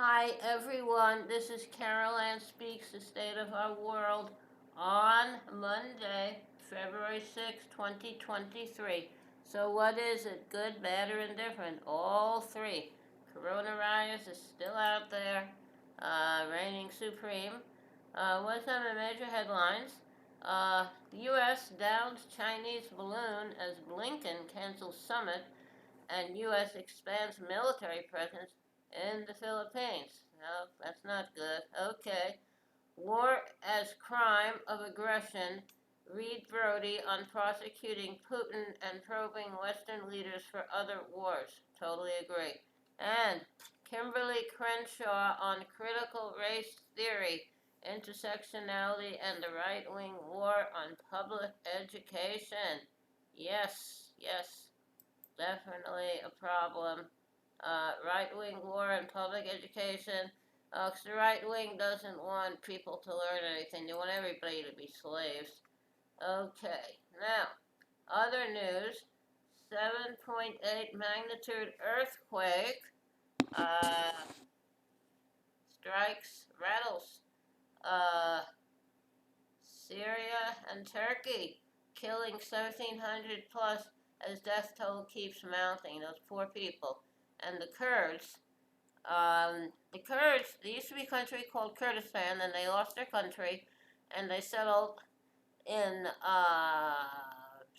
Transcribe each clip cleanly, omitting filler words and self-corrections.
Hi everyone, this is Carol Ann Speaks, the State of Our World on Monday, February 6, 2023. So what is it, good, bad, or indifferent? All three. Coronavirus is still out there, reigning supreme. What's on the major headlines? The U.S. downs Chinese balloon as Blinken cancels summit and U.S. expands military presence in the Philippines. No, that's not good. Okay. War as crime of aggression. Read Brody on prosecuting Putin and probing Western leaders for other wars. Totally agree. And Kimberly Crenshaw on critical race theory, intersectionality, and the right wing war on public education. Yes, yes, definitely a problem. Right-wing war in public education. 'Cause the right wing doesn't want people to learn anything. They want everybody to be slaves. Okay, now, other news. 7.8 magnitude earthquake uh, rattles uh, Syria and Turkey, killing 1,700 plus as death toll keeps mounting. Those poor people. And the Kurds, there used to be a country called Kurdistan, and they lost their country, and they settled in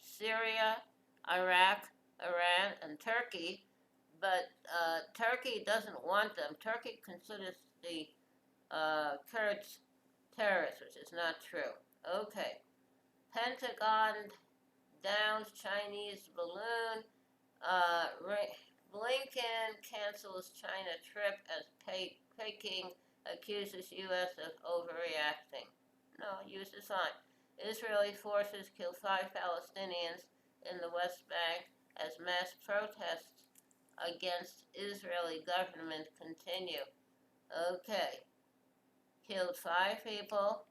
Syria, Iraq, Iran, and Turkey. But Turkey doesn't want them. Turkey considers the Kurds terrorists, which is not true. Okay. Pentagon downs Chinese balloon. Uh, Blinken cancels China trip as Peking accuses U.S. of overreacting. No, use the sign. Israeli forces kill 5 Palestinians in the West Bank as mass protests against Israeli government continue. Okay, killed 5 people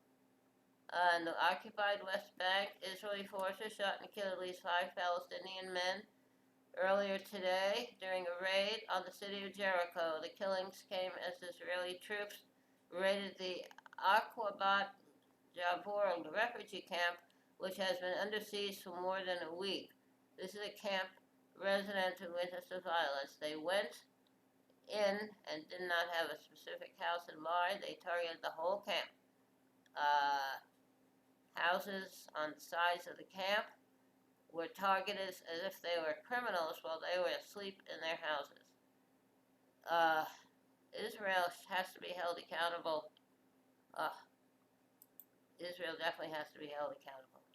in the occupied West Bank. Israeli forces shot and killed at least 5 Palestinian men earlier today during a raid on the city of Jericho. The killings came as Israeli troops raided the Aqabat Jabor refugee camp, which has been under siege for more than a week. This is a camp resident who witnessed the violence. They went in and did not have a specific house in mind. They targeted the whole camp. Houses on the sides of the camp were targeted as if they were criminals while they were asleep in their houses. Uh, Israel has to be held accountable. Uh, Israel definitely has to be held accountable.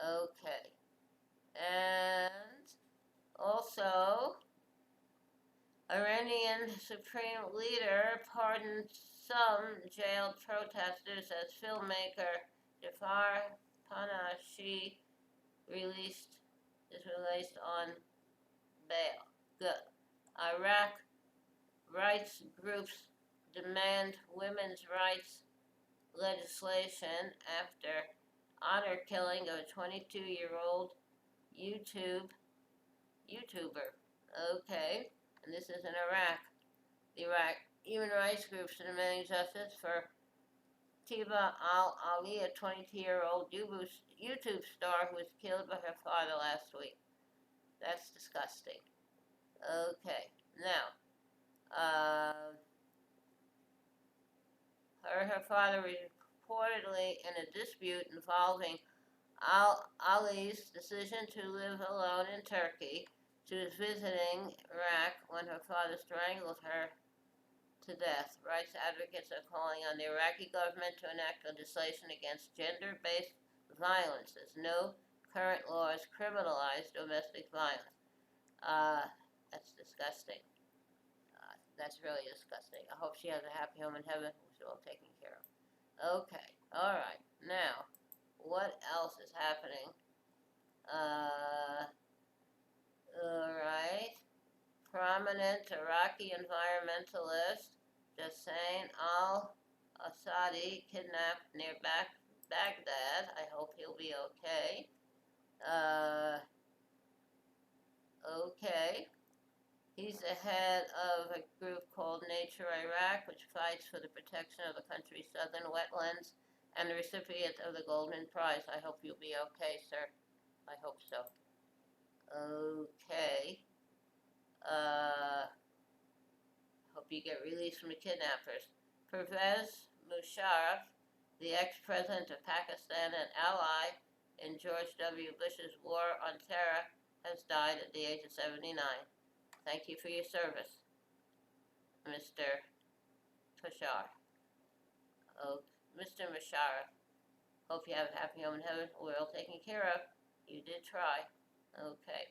Okay. And also, Iranian Supreme Leader pardoned some jailed protesters as filmmaker Jafar Panahi released is released on bail. Good. Iraq rights groups demand women's rights legislation after honor killing of a 22-year-old YouTuber. Okay, and this is in Iraq. The Iraq human rights groups are demanding justice for Tiba al-Ali, a 22-year-old YouTube star who was killed by her father last week. That's disgusting. Okay, now, her father reportedly in a dispute involving Ali's decision to live alone in Turkey. She was visiting Iraq when her father strangled her to death. Rights advocates are calling on the Iraqi government to enact legislation against gender-based violence, as no current laws criminalize domestic violence. That's disgusting. That's really disgusting. I hope she has a happy home in heaven, which we're all taken care of. Okay, all right. Now, what else is happening? All right. Prominent Iraqi environmentalist Hussein al-Assadi kidnapped near Baghdad. I hope he'll be okay. Okay. He's the head of a group called Nature Iraq, which fights for the protection of the country's southern wetlands, and the recipient of the Golden Prize. I hope you'll be okay, sir. I hope so. Okay. Hope you get released from the kidnappers. Pervez Musharraf, the ex-president of Pakistan and ally in George W. Bush's war on terror, has died at the age of 79. Thank you for your service, Mr. Tushar. Oh, Mr. Musharraf. Hope you have a happy home in heaven. We're all taken care of. You did try. Okay.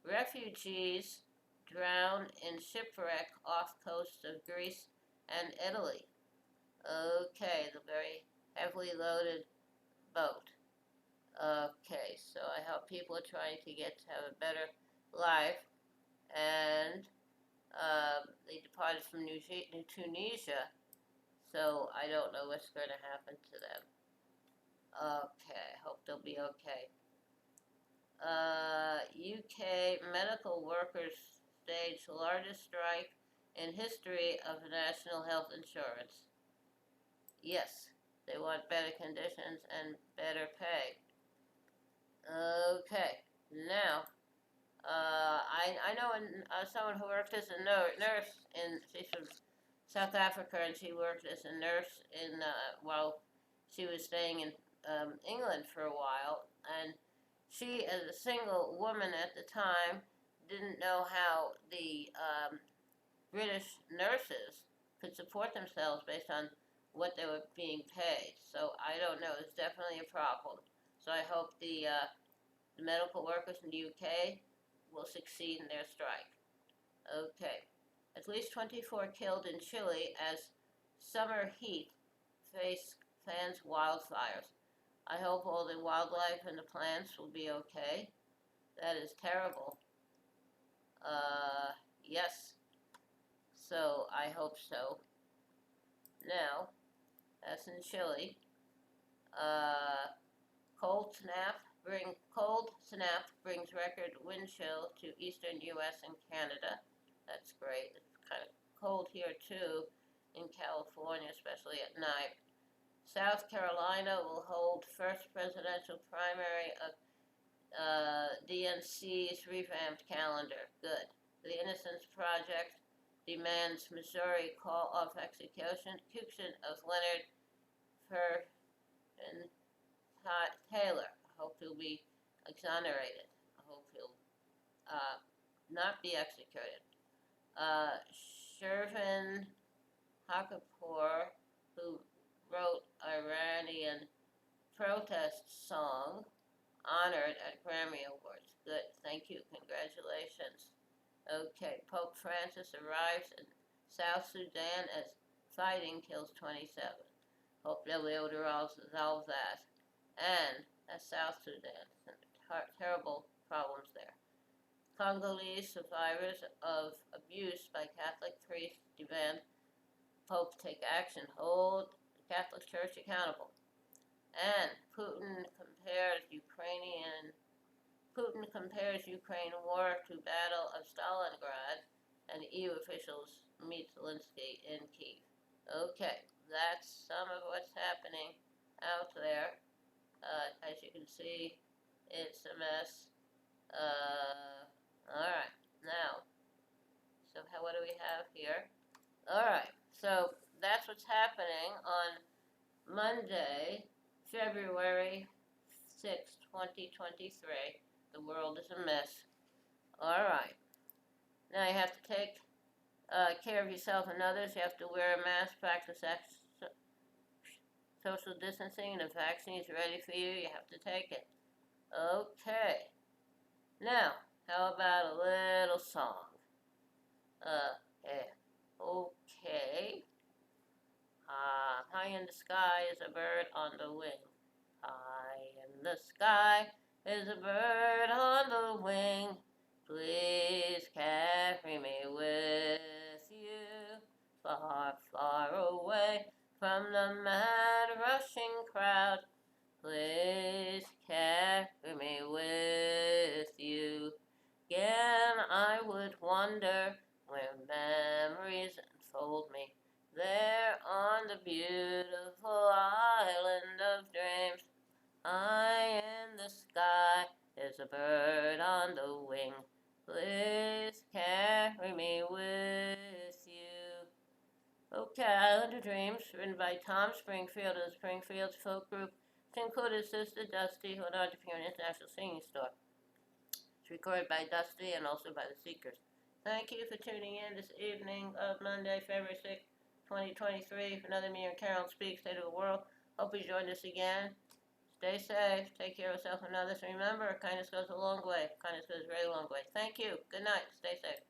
Refugees drown in shipwreck off coast of Greece and Italy. Okay, the very heavily loaded boat. Okay, so I hope people are trying to get to have a better life, and they departed from Tunisia, so I don't know what's going to happen to them. Okay, hope they'll be okay. UK medical workers staged the largest strike in history of national health insurance. Yes, they want better conditions and better pay. Okay, now, I know someone who worked as a nurse she's from South Africa, and she worked as a nurse while she was staying in England for a while, and she, as a single woman at the time, didn't know how the British nurses could support themselves based on what they were being paid. So I don't know. It's definitely a problem. So I hope the medical workers in the UK will succeed in their strike. Okay. At least 24 killed in Chile as summer heat fans wildfires. I hope all the wildlife and the plants will be okay. That is terrible. Yes. So I hope so. Now, that's in Chile. Cold snap brings record wind chill to eastern U.S. and Canada. That's great. It's kind of cold here too in California, especially at night. South Carolina will hold first presidential primary of DNC's revamped calendar. Good. The Innocence Project demands Missouri call off execution of Leonard Ferguson Taylor. I hope he'll be exonerated. I hope he'll not be executed. Shervin Hakapour, who wrote Iranian protest song, honored at Grammy Awards. Good, thank you, congratulations. Okay, Pope Francis arrives in South Sudan as fighting kills 27. Hope they'll be able to resolve that. And that's South Sudan. Terrible problems there. Congolese survivors of abuse by Catholic priests demand Pope take action, hold the Catholic Church accountable. And Putin compares Ukraine war to Battle of Stalingrad, and EU officials meet Zelensky in Kyiv. Okay, that's some of what's happening out there. As you can see, it's a mess. Alright, now, so what do we have here? Alright, so that's what's happening on Monday, February 6, 2023. The world is a mess. Alright, now you have to take care of yourself and others. You have to wear a mask, practice social distancing, and the vaccine is ready for you. You have to take it. Okay. Now, how about a little song? Yeah. Okay. High in the sky is a bird on the wing. High in the sky is a bird on the wing. Please carry me with you, far, far away from the mad rushing crowd. Please carry me with you. Again I would wander where memories enfold me, there on the beautiful island of dreams. High in the sky is a bird on the wing. Please carry me with you. Okay, Island of Dreams, written by Tom Springfield of the Springfield Folk Group, to include his sister Dusty, who went on to appear in International Singing Star. It's recorded by Dusty and also by the Seekers. Thank you for tuning in this evening of Monday, February 6, 2023, for another Me and Carolyn Speak State of the World. Hope you join us again. Stay safe, take care of yourself and others. Remember, kindness goes a long way. Kindness goes a very long way. Thank you. Good night. Stay safe.